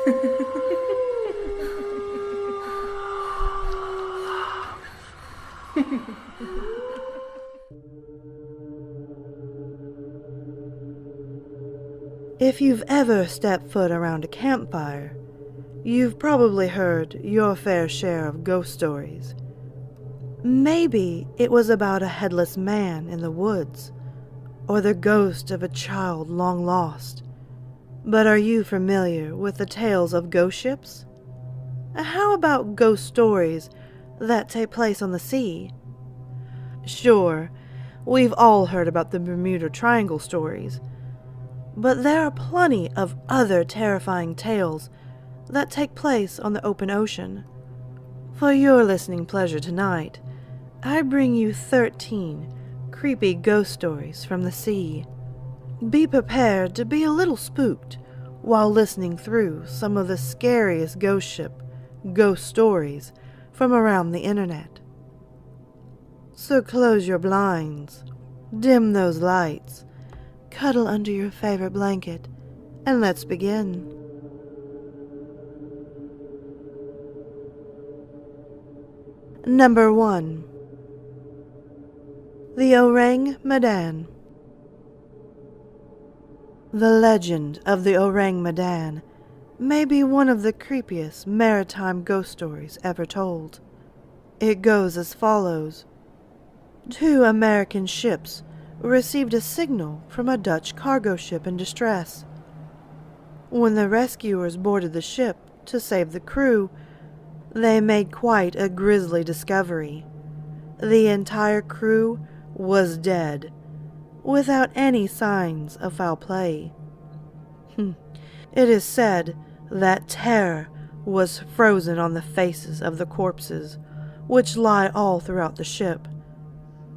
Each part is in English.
If you've ever stepped foot around a campfire, you've probably heard your fair share of ghost stories. Maybe it was about a headless man in the woods, or the ghost of a child long lost. But are you familiar with the tales of ghost ships? How about ghost stories that take place on the sea? Sure, we've all heard about the Bermuda Triangle stories, but there are plenty of other terrifying tales that take place on the open ocean. For your listening pleasure tonight, I bring you 13 creepy ghost stories from the sea. Be prepared to be a little spooked while listening through some of the scariest ghost ship ghost stories from around the internet. So close your blinds, dim those lights, cuddle under your favorite blanket, and let's begin. Number 1. The O Ring Madden. The legend of the O Ring Madden may be one of the creepiest maritime ghost stories ever told. It goes as follows. 2 American ships received a signal from a Dutch cargo ship in distress. When the rescuers boarded the ship to save the crew, they made quite a grisly discovery. The entire crew was dead, without any signs of foul play. It is said that terror was frozen on the faces of the corpses, which lie all throughout the ship,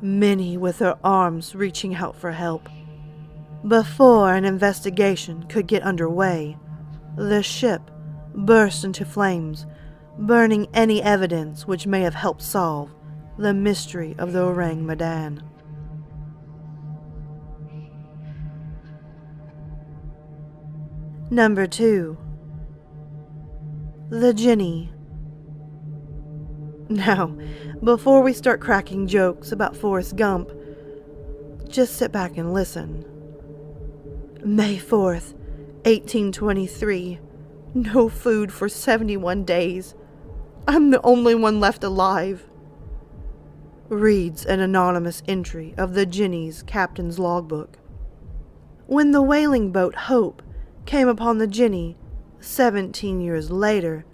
many with their arms reaching out for help. Before an investigation could get underway, the ship burst into flames, burning any evidence which may have helped solve the mystery of the O Ring Madden. Number 2. The Jinnee. Now, before we start cracking jokes about Forrest Gump, just sit back and listen. May 4th, 1823. No food for 71 days. I'm the only one left alive. Reads an anonymous entry of the Jinnee's captain's logbook. When the whaling boat Hope came upon the Jinnee 17 years later,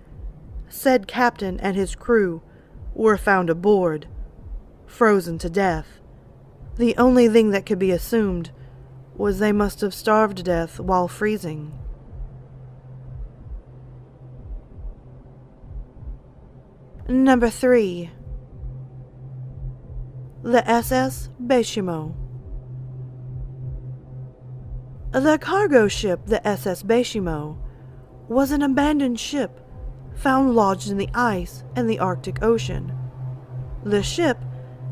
said captain and his crew were found aboard, frozen to death. The only thing that could be assumed was they must have starved to death while freezing. Number 3. The SS Baychimo. The cargo ship, the SS Baychimo, was an abandoned ship found lodged in the ice in the Arctic Ocean. The ship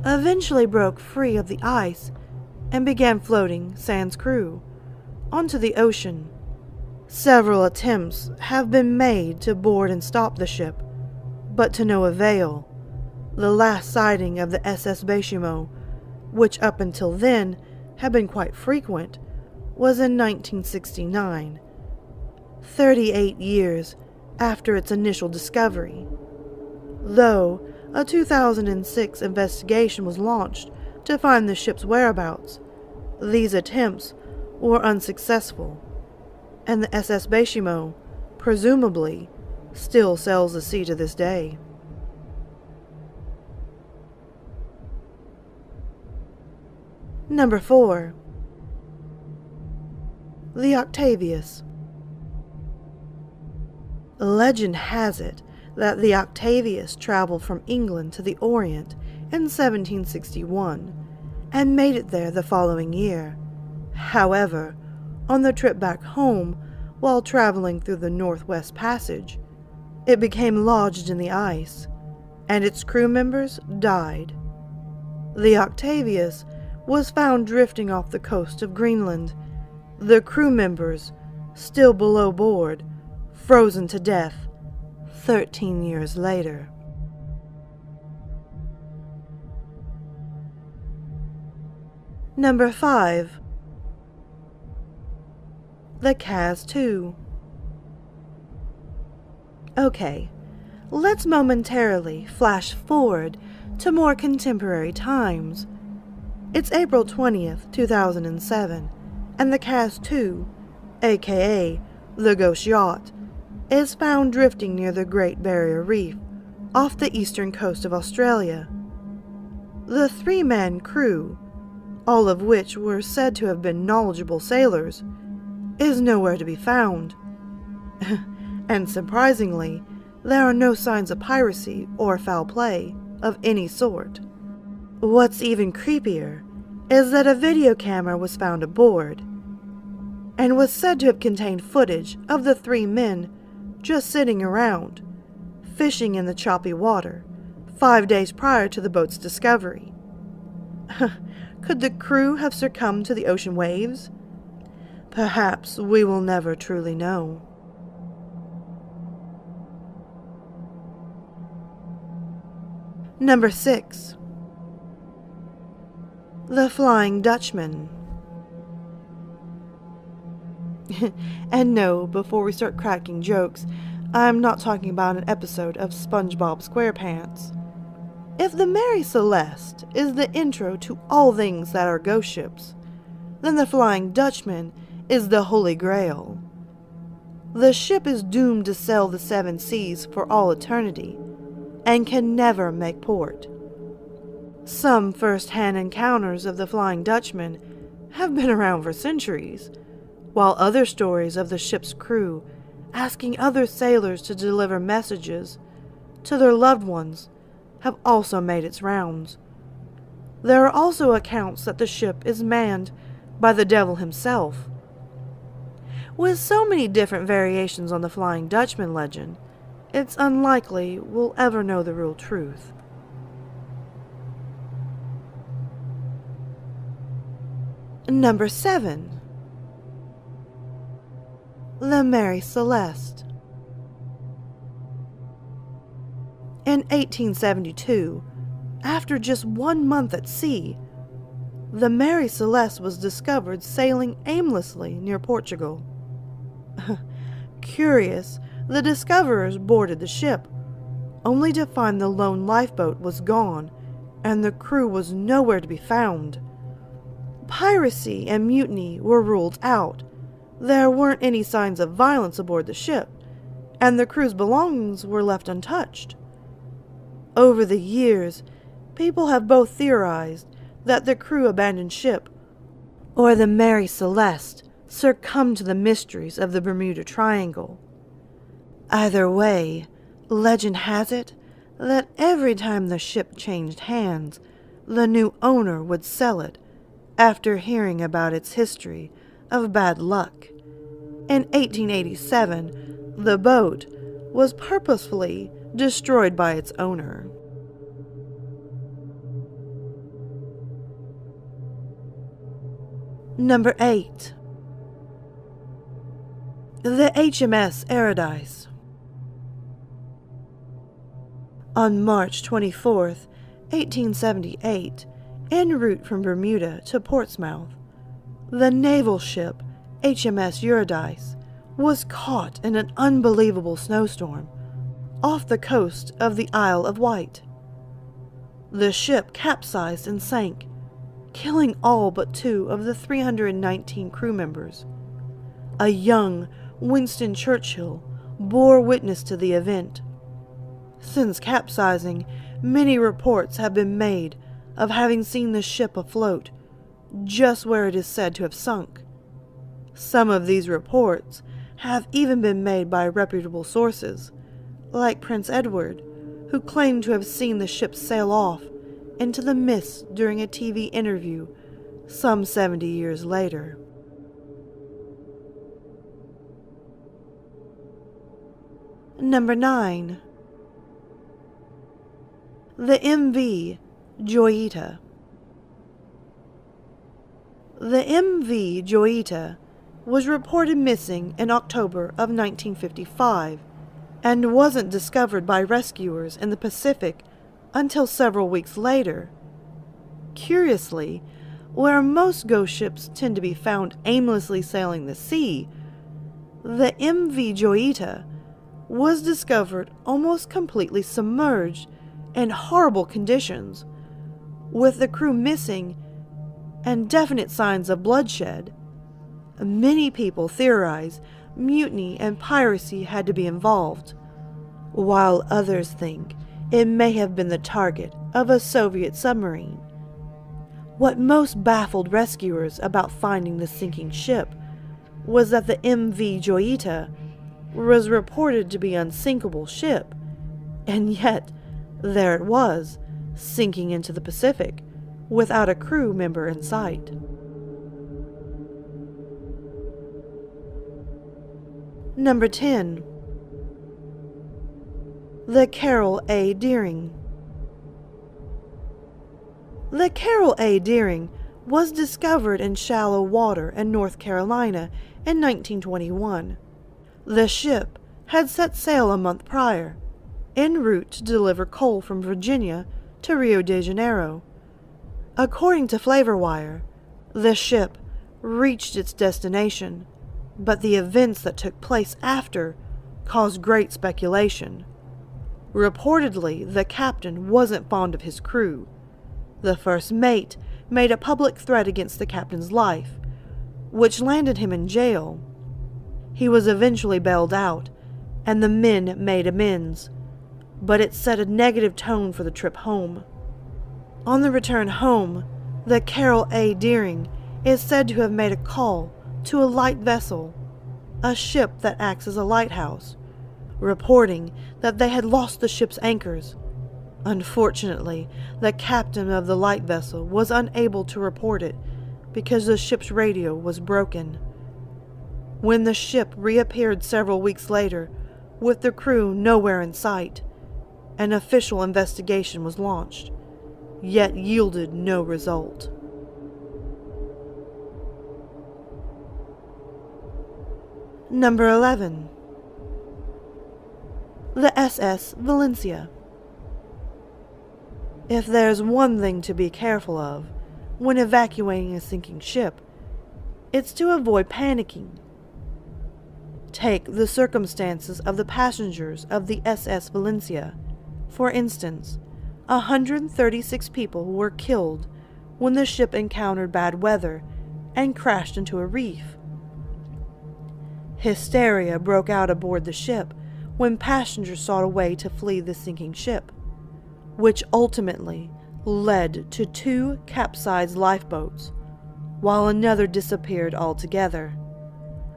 eventually broke free of the ice and began floating sans crew onto the ocean. Several attempts have been made to board and stop the ship, but to no avail. The last sighting of the SS Baychimo, which up until then had been quite frequent, was in 1969, 38 years after its initial discovery. Though a 2006 investigation was launched to find the ship's whereabouts, these attempts were unsuccessful, and the SS Baychimo, presumably, still sails the sea to this day. Number 4. The Octavius. Legend has it that the Octavius traveled from England to the Orient in 1761 and made it there the following year. However, on the trip back home, while traveling through the Northwest Passage, it became lodged in the ice, and its crew members died. The Octavius was found drifting off the coast of Greenland. The crew members, still below board, frozen to death 13 years later. Number 5. The Kaz-2. Okay, let's momentarily flash forward to more contemporary times. It's April 20th, 2007, and the Kaz-2, aka the Ghost Yacht, is found drifting near the Great Barrier Reef off the eastern coast of Australia. The 3-man crew, all of which were said to have been knowledgeable sailors, is nowhere to be found. And surprisingly, there are no signs of piracy or foul play of any sort. What's even creepier is that a video camera was found aboard, and was said to have contained footage of the 3 men just sitting around, fishing in the choppy water, 5 days prior to the boat's discovery. Could the crew have succumbed to the ocean waves? Perhaps we will never truly know. Number 6. The Flying Dutchman. And no, before we start cracking jokes, I'm not talking about an episode of SpongeBob SquarePants. If the Mary Celeste is the intro to all things that are ghost ships, then the Flying Dutchman is the Holy Grail. The ship is doomed to sail the 7 seas for all eternity, and can never make port. Some first-hand encounters of the Flying Dutchman have been around for centuries, while other stories of the ship's crew asking other sailors to deliver messages to their loved ones have also made its rounds. There are also accounts that the ship is manned by the devil himself. With so many different variations on the Flying Dutchman legend, it's unlikely we'll ever know the real truth. Number 7. The Mary Celeste. In 1872, after just 1 month at sea, the Mary Celeste was discovered sailing aimlessly near Portugal. Curious, the discoverers boarded the ship, only to find the lone lifeboat was gone and the crew was nowhere to be found. Piracy and mutiny were ruled out. There weren't any signs of violence aboard the ship, and the crew's belongings were left untouched. Over the years, people have both theorized that the crew abandoned ship, or the Mary Celeste succumbed to the mysteries of the Bermuda Triangle. Either way, legend has it that every time the ship changed hands, the new owner would sell it after hearing about its history of bad luck. In 1887, the boat was purposefully destroyed by its owner. Number 8. The HMS Eurydice. On March 24th, 1878, en route from Bermuda to Portsmouth, the naval ship HMS Eurydice was caught in an unbelievable snowstorm off the coast of the Isle of Wight. The ship capsized and sank, killing all but 2 of the 319 crew members. A young Winston Churchill bore witness to the event. Since capsizing, many reports have been made of having seen the ship afloat, just where it is said to have sunk. Some of these reports have even been made by reputable sources, like Prince Edward, who claimed to have seen the ship sail off into the mist during a TV interview some 70 years later. Number 9. The MV Joyita. The MV Joyita was reported missing in October of 1955 and wasn't discovered by rescuers in the Pacific until several weeks later. Curiously, where most ghost ships tend to be found aimlessly sailing the sea, the MV Joyita was discovered almost completely submerged in horrible conditions, with the crew missing and definite signs of bloodshed. Many people theorize mutiny and piracy had to be involved, while others think it may have been the target of a Soviet submarine. What most baffled rescuers about finding the sinking ship was that the MV Joyita was reported to be an unsinkable ship, and yet there it was, sinking into the Pacific, without a crew member in sight. Number 10. The Carroll A. Deering. The Carroll A. Deering was discovered in shallow water in North Carolina in 1921. The ship had set sail a month prior, en route to deliver coal from Virginia to Rio de Janeiro. According to Flavorwire, the ship reached its destination, but the events that took place after caused great speculation. Reportedly, the captain wasn't fond of his crew. The first mate made a public threat against the captain's life, which landed him in jail. He was eventually bailed out, and the men made amends, but it set a negative tone for the trip home. On the return home, the Carroll A. Deering is said to have made a call to a light vessel, a ship that acts as a lighthouse, reporting that they had lost the ship's anchors. Unfortunately, the captain of the light vessel was unable to report it because the ship's radio was broken. When the ship reappeared several weeks later, with the crew nowhere in sight, an official investigation was launched, yet yielded no result. Number 11. The SS Valencia. If there's one thing to be careful of when evacuating a sinking ship, it's to avoid panicking. Take the circumstances of the passengers of the SS Valencia. For instance, 136 people were killed when the ship encountered bad weather and crashed into a reef. Hysteria broke out aboard the ship when passengers sought a way to flee the sinking ship, which ultimately led to 2 capsized lifeboats, while another disappeared altogether.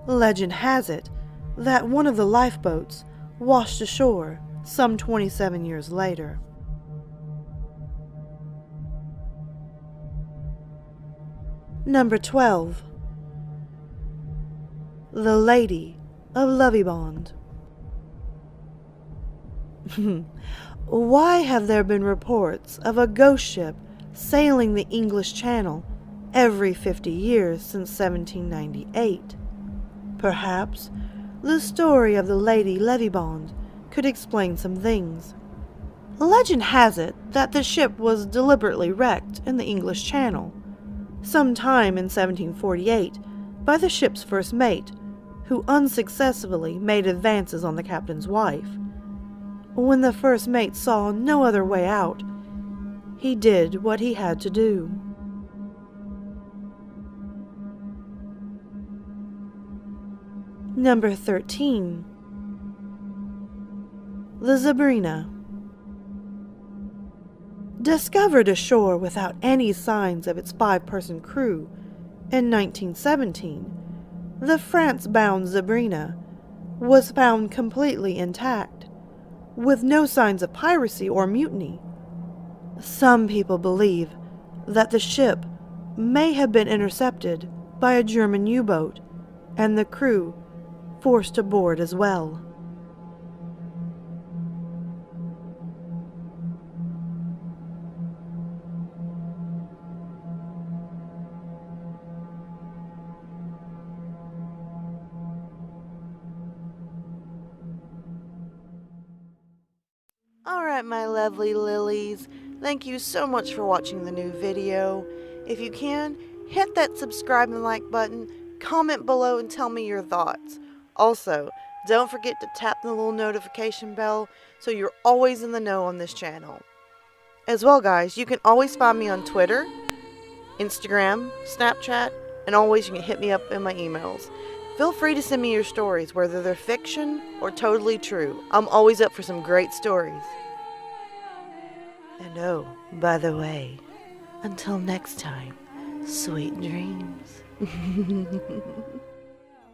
Legend has it that one of the lifeboats washed ashore some 27 years later. Number 12. The Lady of Lovibond. Why have there been reports of a ghost ship sailing the English Channel every 50 years since 1798? Perhaps the story of the Lady Lovibond could explain some things. Legend has it that the ship was deliberately wrecked in the English Channel sometime in 1748 by the ship's first mate, who unsuccessfully made advances on the captain's wife. When the first mate saw no other way out, he did what he had to do. Number 13. The Sabrina. Discovered ashore without any signs of its 5-person crew in 1917, the France-bound Sabrina was found completely intact, with no signs of piracy or mutiny. Some people believe that the ship may have been intercepted by a German U-boat, and the crew forced aboard as well. Alright, my lovely lilies, thank you so much for watching the new video. If you can, hit that subscribe and like button, comment below and tell me your thoughts. Also, don't forget to tap the little notification bell so you're always in the know on this channel. As well, guys, you can always find me on Twitter, Instagram, Snapchat, and always you can hit me up in my emails. Feel free to send me your stories, whether they're fiction or totally true. I'm always up for some great stories. And oh, by the way, until next time, sweet dreams.